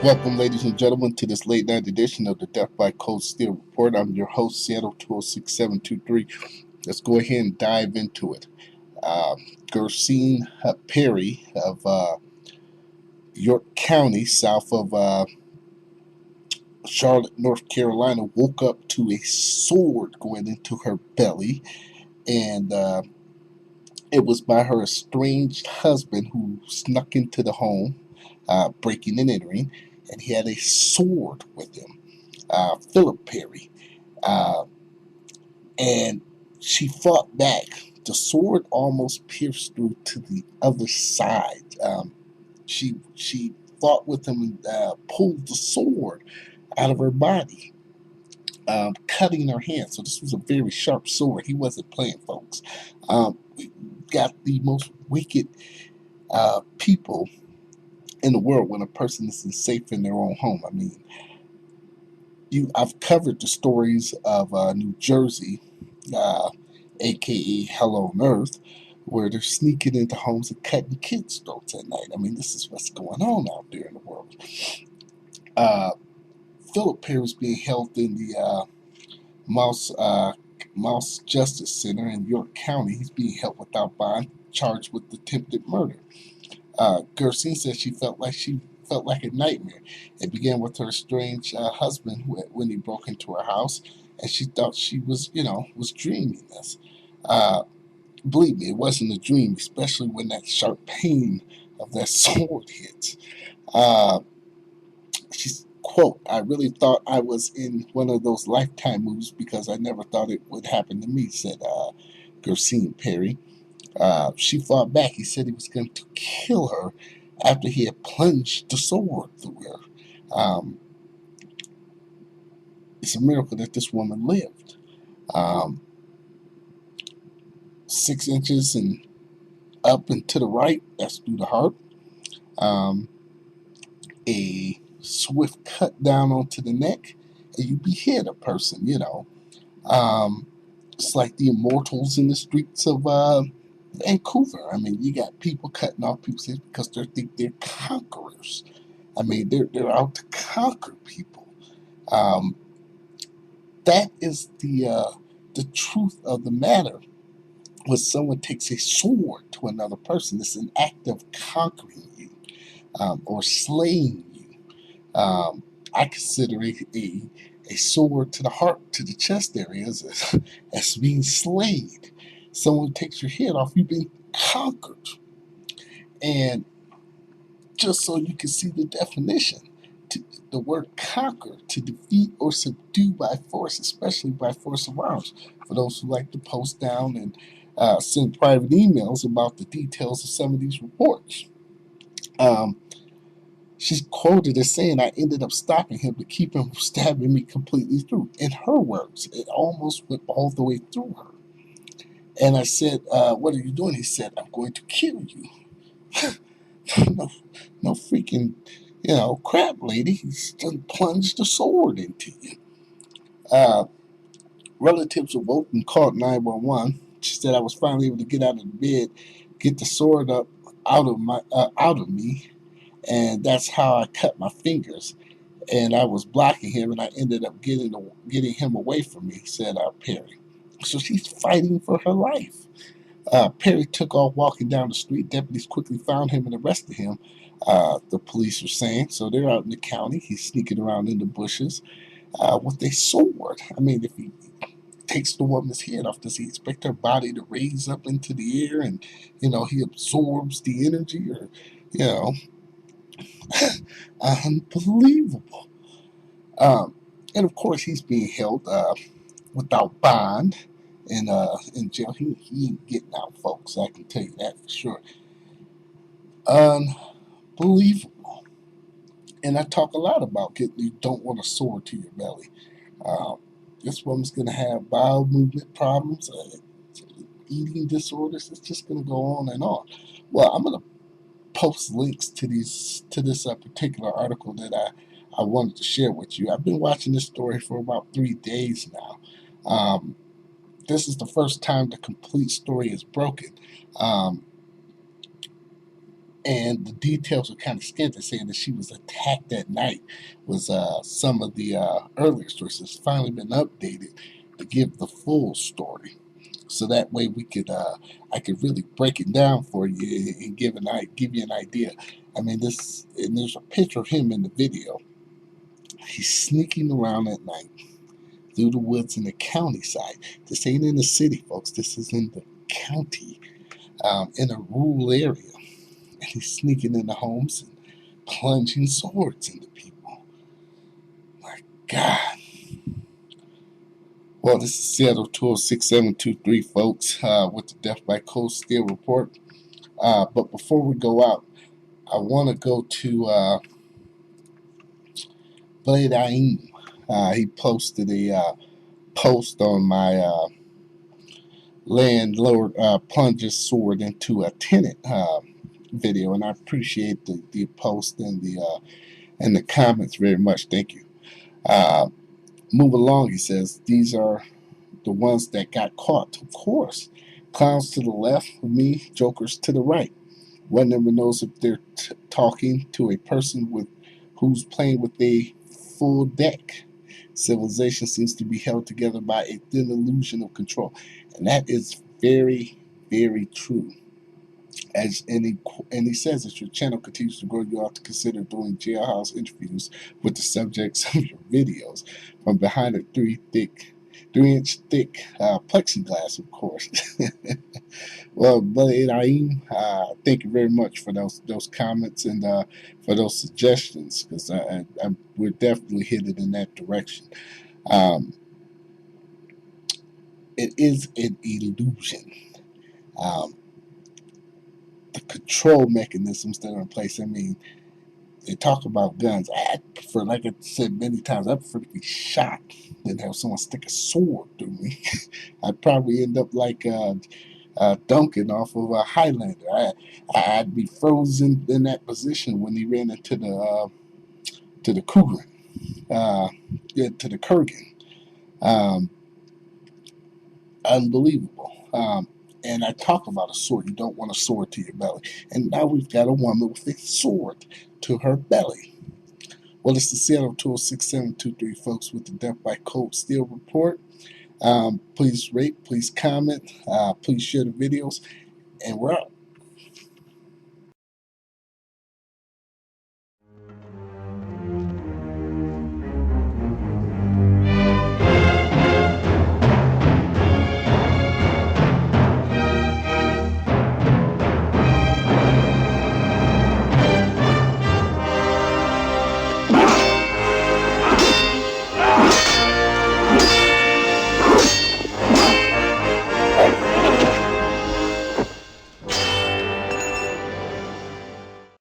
Welcome, ladies and gentlemen, to this late night edition of the Death by Cold Steel Report. I'm your host, Seattle 206723. Let's go ahead and dive into it. Gershine Perry of York County, south of Charlotte, North Carolina, woke up to a sword going into her belly, and it was by her estranged husband who snuck into the home, breaking and entering, and he had a sword with him. Philip Perry, and she fought back. The sword almost pierced through to the other side. She fought with him and pulled the sword out of her body, cutting her hand. So this was a very sharp sword. He wasn't playing, folks. We got the most wicked people in the world when a person isn't safe in their own home. I mean, I've covered the stories of New Jersey, aka Hell on Earth, where they're sneaking into homes and cutting kids' throats at night. I mean, this is what's going on out there in the world. Philip Perry is being held in the Mouse Justice Center in York County. He's being held without bond, charged with attempted murder. Gershine said she felt like a nightmare. It began with her estranged husband when he broke into her house, and she thought she was dreaming this. Believe me, it wasn't a dream, especially when that sharp pain of that sword hits. She's quote, "I really thought I was in one of those Lifetime movies because I never thought it would happen to me," said Gershine Perry. She fought back. He said he was going to kill her after he had plunged the sword through her. It's a miracle that this woman lived. 6 inches and up and to the right, that's through the heart. A swift cut down onto the neck, and you behead a person, It's like the immortals in the streets of Vancouver. I mean, you got people cutting off people's heads because they think they're conquerors. I mean, they're out to conquer people. That is the truth of the matter. When someone takes a sword to another person, it's an act of conquering you or slaying you. I consider a sword to the heart, to the chest area, as being slayed. Someone takes your head off, you've been conquered. And just so you can see the definition, the word conquer, to defeat or subdue by force, especially by force of arms. For those who like to post down and send private emails about the details of some of these reports. She's quoted as saying, "I ended up stopping him to keep him from stabbing me completely through." In her words, it almost went all the way through her. And I said, "What are you doing?" He said, "I'm going to kill you." no freaking, crap, lady. He's done plunged the sword into you. Relatives awoke and called 911. She said, "I was finally able to get out of the bed, get the sword up out of me, and that's how I cut my fingers. And I was blocking him, and I ended up getting him away from me," said Perry. So she's fighting for her life. Perry took off walking down the street. Deputies quickly found him and arrested him, the police are saying. So they're out in the county. He's sneaking around in the bushes with a sword. I mean, if he takes the woman's head off, does he expect her body to raise up into the air and, he absorbs the energy? Or, unbelievable. And of course, he's being held without bond in jail. He ain't getting out, folks. I can tell you that for sure. Unbelievable. And I talk a lot about you don't want a sword to your belly. This woman's going to have bowel movement problems, eating disorders. It's just going to go on and on. Well, I'm going to post links to this particular article that I wanted to share with you. I've been watching this story for about 3 days now. This is the first time the complete story is broken. and the details are kind of scant. They're saying that she was attacked that night. Was some of the earlier stories. It's finally been updated to give the full story, so that way we could I could really break it down for you and give you an idea. I mean, this and there's a picture of him in the video. He's sneaking around at night through the woods in the county side. This ain't in the city, folks. This is in the county, in a rural area. And he's sneaking into homes and plunging swords into people. My God. Well, this is Seattle 206-723, folks, with the Death by Cold Steel report. But before we go out, I want to go to Blade Aim. He posted a post on my landlord plunges sword into a tenant video, and I appreciate the post and the comments very much. Thank you. Move along, he says. These are the ones that got caught, of course. Clowns to the left of me, jokers to the right. One never knows if they're talking to a person who's playing with a full deck. Civilization seems to be held together by a thin illusion of control, and that is very, very true. And he says that your channel continues to grow, you ought to consider doing jailhouse interviews with the subjects of your videos from behind a 3-inch thick plexiglass, of course. Well, Brother Naeem, thank you very much for those comments and for those suggestions, because we're definitely headed in that direction. It is an illusion. Um, the control mechanisms that are in place. I mean, they talk about guns. I prefer, like I said many times, I prefer to be shot than have someone stick a sword through me. I'd probably end up like Duncan off of a Highlander. I'd be frozen in that position when he ran into the Cougar, to the Kurgan. Um, Unbelievable. And I talk about a sword. You don't want a sword to your belly. And now we've got a woman with a sword to her belly. Well, it's the Seattle 206-723, folks, with the Death by Cold Steel report. Please rate, please comment, please share the videos, and we're out.